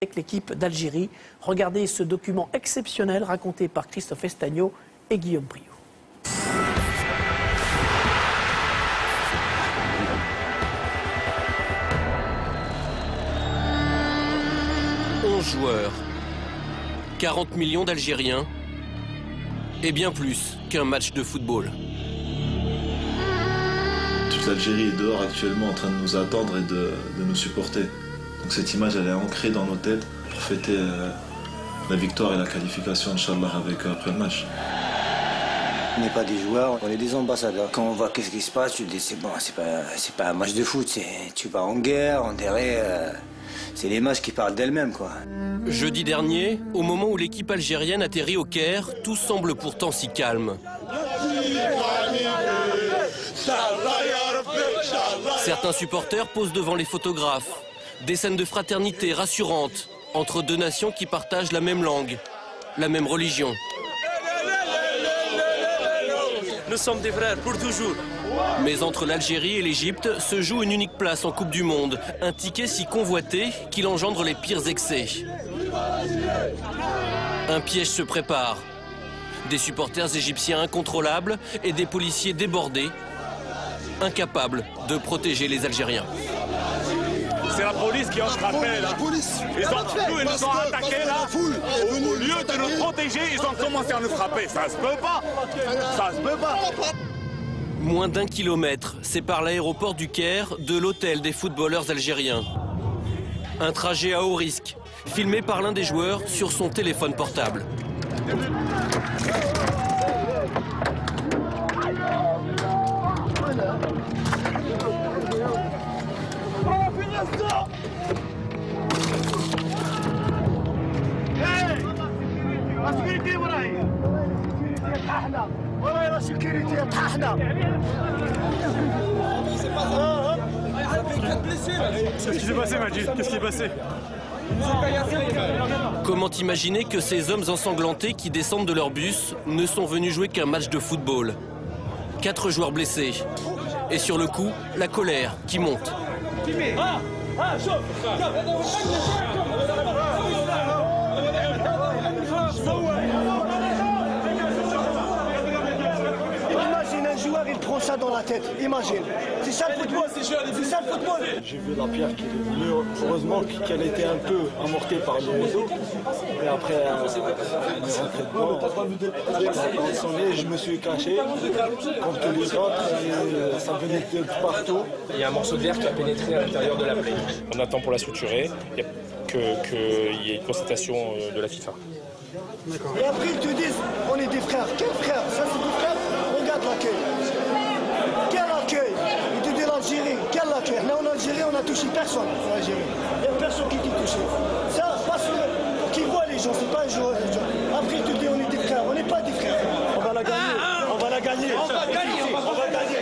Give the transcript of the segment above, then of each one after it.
avec l'équipe d'Algérie. Regardez ce document exceptionnel raconté par Christophe Estagno et Guillaume Priou. Joueurs, 40 millions d'Algériens et bien plus qu'un match de football. Toute l'Algérie est dehors actuellement en train de nous attendre et de nous supporter. Donc cette image elle est ancrée dans nos têtes pour fêter la victoire et la qualification Inch'Allah avec après le match. On n'est pas des joueurs, on est des ambassadeurs. Quand on voit qu'est-ce qui se passe, tu te dis c'est bon, c'est pas un match de foot, tu vas en guerre, on dirait... C'est les matchs qui parlent d'elles-mêmes, quoi. Jeudi dernier, au moment où l'équipe algérienne atterrit au Caire, tout semble pourtant si calme. Certains supporters posent devant les photographes. Des scènes de fraternité rassurantes entre deux nations qui partagent la même langue, la même religion. Nous sommes des frères pour toujours. Mais entre l'Algérie et l'Égypte se joue une unique place en Coupe du Monde. Un ticket si convoité qu'il engendre les pires excès. Un piège se prépare. Des supporters égyptiens incontrôlables et des policiers débordés, incapables de protéger les Algériens. C'est la police qui a frappé là. Ils nous ont attaqués là. Au lieu de nous protéger, ils ont commencé à nous frapper. Ça se peut pas. Ça se peut pas. Moins d'1 kilomètre sépare l'aéroport du Caire de l'hôtel des footballeurs algériens. Un trajet à haut risque, filmé par l'un des joueurs sur son téléphone portable. Qu'est-ce qui s'est passé, Majid? Qu'est-ce qui est passé? Comment imaginer que ces hommes ensanglantés qui descendent de leur bus ne sont venus jouer qu'un match de football? 4 joueurs blessés. Et sur le coup, la colère qui monte. Imagine un joueur, il prend ça dans la tête. Imagine. C'est ça le football. C'est ça le football. J'ai vu la pierre qui est venue. Heureusement qu'elle était un peu amortée par le réseau. Et après, on est rentré dedans. Quand on sonnait, je me suis caché. Comme tous les autres, ça venait de partout. Il y a un morceau de verre qui a pénétré à l'intérieur de la plaie. On attend pour la suturer. Il y a qu'il y ait une constatation de la FIFA. Et après, ils te disent, on est des frères. Quels frères? Ça, c'est des frères? Regarde l'accueil. Quel accueil? Ils te disent l'Algérie. Quel accueil? Là, en Algérie, on n'a touché personne. En Algérie. Il n'y a personne qui t'est touché. Ça, parce que, pour qu'ils voient les gens, c'est pas un joueur. Après, ils te disent, on est des frères. On n'est pas des frères. On va la gagner. On va la gagner. On va gagner. On va gagner.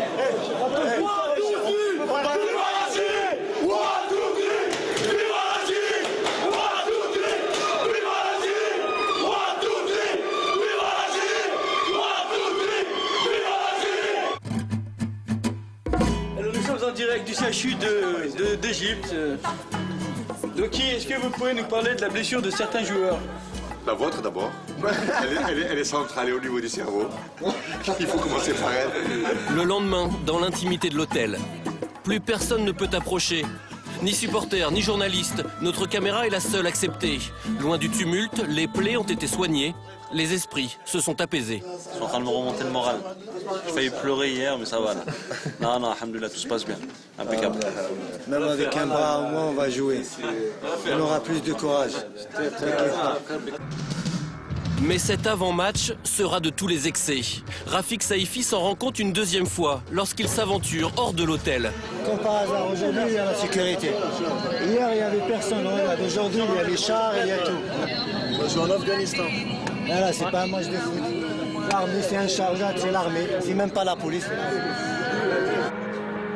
En direct du CHU d'Égypte. Doki, est-ce que vous pouvez nous parler de la blessure de certains joueurs? La vôtre d'abord. Elle est centrale au niveau du cerveau. Il faut commencer par elle. Le lendemain, dans l'intimité de l'hôtel, plus personne ne peut approcher. Ni supporters, ni journalistes. Notre caméra est la seule acceptée. Loin du tumulte, les plaies ont été soignées. Les esprits se sont apaisés. Je suis en train de me remonter le moral. J'ai failli pleurer hier, mais ça va là. Non, alhamdoulilah, tout se passe bien. Impeccable. Même avec un bras au moins, on va jouer. On aura plus de courage. Mais cet avant-match sera de tous les excès. Rafik Saïfi s'en rend compte une deuxième fois lorsqu'il s'aventure hors de l'hôtel. Comme par hasard, aujourd'hui, il y a la sécurité. Hier, il n'y avait personne. Aujourd'hui, il y a les chars, il y a tout. Je suis en Afghanistan. Voilà, c'est pas un match de foot. L'armée, c'est un chargeur, c'est l'armée. C'est même pas la police.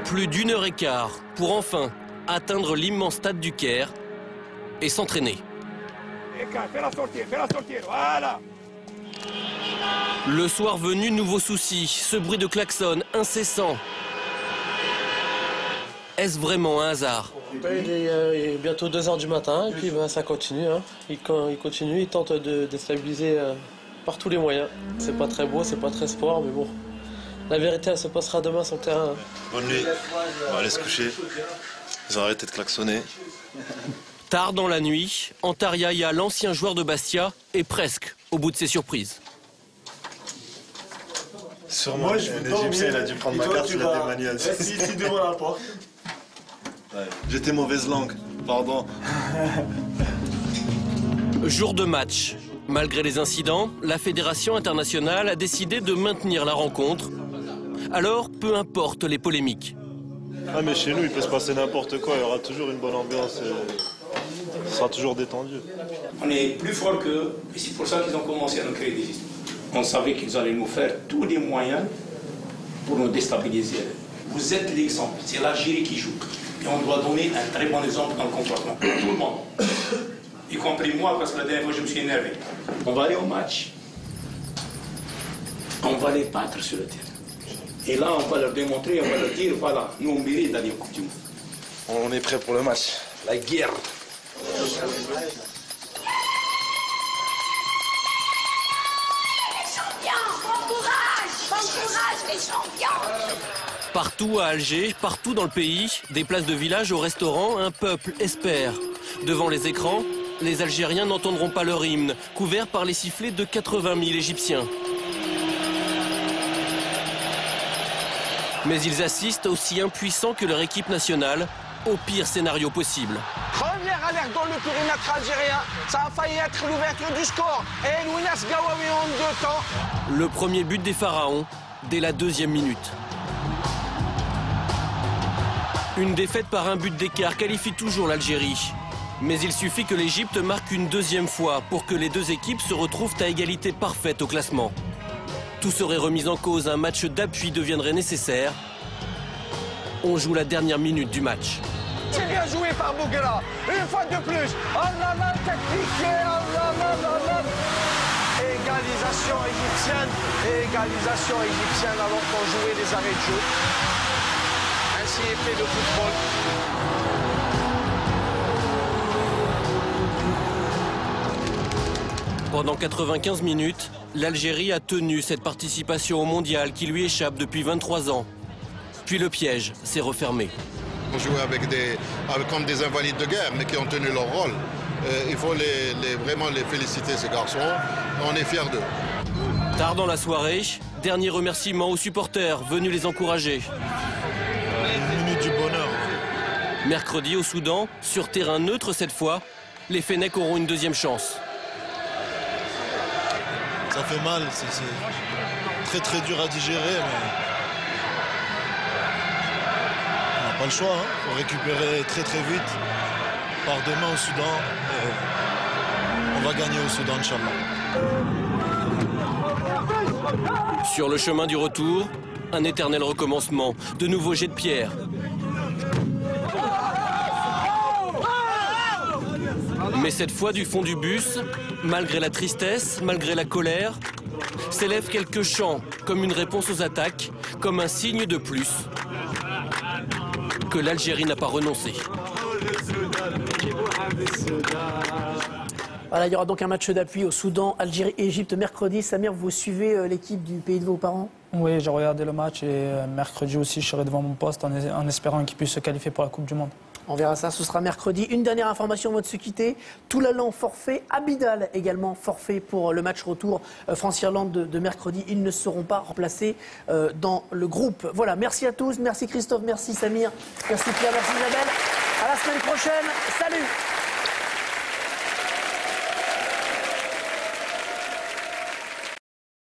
Plus d'1 heure et quart pour enfin atteindre l'immense stade du Caire et s'entraîner. Fais-la sortir, voilà. Le soir venu, nouveau souci, ce bruit de klaxon incessant. Est-ce vraiment un hasard? Il est bientôt 2 h du matin et puis ça continue. Hein. Il continue, il tente de déstabiliser par tous les moyens. C'est pas très beau, c'est pas très sport, mais bon. La vérité, elle se passera demain sur le terrain. Bonne nuit. On va aller se coucher. Ils ont arrêté de klaxonner. Tard dans la nuit, Antar Yahya, l'ancien joueur de Bastia, est presque au bout de ses surprises. Sûrement, un Égyptien, il a dû prendre ma carte, il a démanié. Ici devant la porte. Ouais. J'étais mauvaise langue, pardon. Jour de match. Malgré les incidents, la Fédération internationale a décidé de maintenir la rencontre. Alors, peu importe les polémiques. Ah mais chez nous, il peut se passer n'importe quoi, il y aura toujours une bonne ambiance, ce sera toujours détendu. On est plus fort qu'eux, et c'est pour ça qu'ils ont commencé à nous créer des histoires. On savait qu'ils allaient nous faire tous les moyens pour nous déstabiliser. Vous êtes l'exemple, c'est l'Algérie qui joue. Et on doit donner un très bon exemple dans le comportement. Tout le monde. Y compris moi, parce que la dernière fois, je me suis énervé. On va aller au match. On va les battre sur le terrain. Et là, on va leur démontrer, on va leur dire, voilà, nous, on mérite d'aller au Coupe du Monde. On est prêt pour le match. La guerre. Partout à Alger, partout dans le pays, des places de village au restaurant, un peuple espère. Devant les écrans, les Algériens n'entendront pas leur hymne, couvert par les sifflets de 80 000 Égyptiens. Mais ils assistent aussi impuissants que leur équipe nationale, au pire scénario possible. Première alerte dans le périmètre algérien, ça a failli être l'ouverture du score. Et Lounas Gawawi en 2 temps. Le premier but des Pharaons, dès la 2e minute. Une défaite par un but d'écart qualifie toujours l'Algérie. Mais il suffit que l'Égypte marque une 2e fois pour que les deux équipes se retrouvent à égalité parfaite au classement. Tout serait remis en cause, un match d'appui deviendrait nécessaire. On joue la dernière minute du match. C'est bien joué par Bouguera, une fois de plus. Oh là là, technique, oh là là là là. Égalisation égyptienne alors qu'on jouait les arrêts de jeu. Ainsi est fait le football. Pendant 95 minutes, l'Algérie a tenu cette participation au mondial qui lui échappe depuis 23 ans. Puis le piège s'est refermé. On jouait comme des invalides de guerre, mais qui ont tenu leur rôle. Il faut vraiment les féliciter, ces garçons. On est fiers d'eux. Tard dans la soirée, dernier remerciement aux supporters venus les encourager. Une minute du bonheur. Mercredi au Soudan, sur terrain neutre cette fois, les Fennecs auront une 2e chance. Ça fait mal, c'est très dur à digérer, mais on n'a pas le choix. Il faut récupérer très vite. On part demain au Soudan. On va gagner au Soudan, Inch'Allah. Sur le chemin du retour, un éternel recommencement, de nouveaux jets de pierre. Mais cette fois du fond du bus, malgré la tristesse, malgré la colère, s'élèvent quelques chants comme une réponse aux attaques, comme un signe de plus que l'Algérie n'a pas renoncé. Voilà, il y aura donc un match d'appui au Soudan, Algérie et Égypte mercredi. Samir, vous suivez l'équipe du pays de vos parents? Oui, j'ai regardé le match et mercredi aussi, je serai devant mon poste en espérant qu'il puisse se qualifier pour la Coupe du Monde. On verra ça, ce sera mercredi. Une dernière information avant de se quitter. Toulalan forfait, Abidal également forfait pour le match retour France-Irlande de mercredi. Ils ne seront pas remplacés dans le groupe. Voilà, merci à tous. Merci Christophe, merci Samir, merci Pierre, merci Isabelle. À la semaine prochaine. Salut!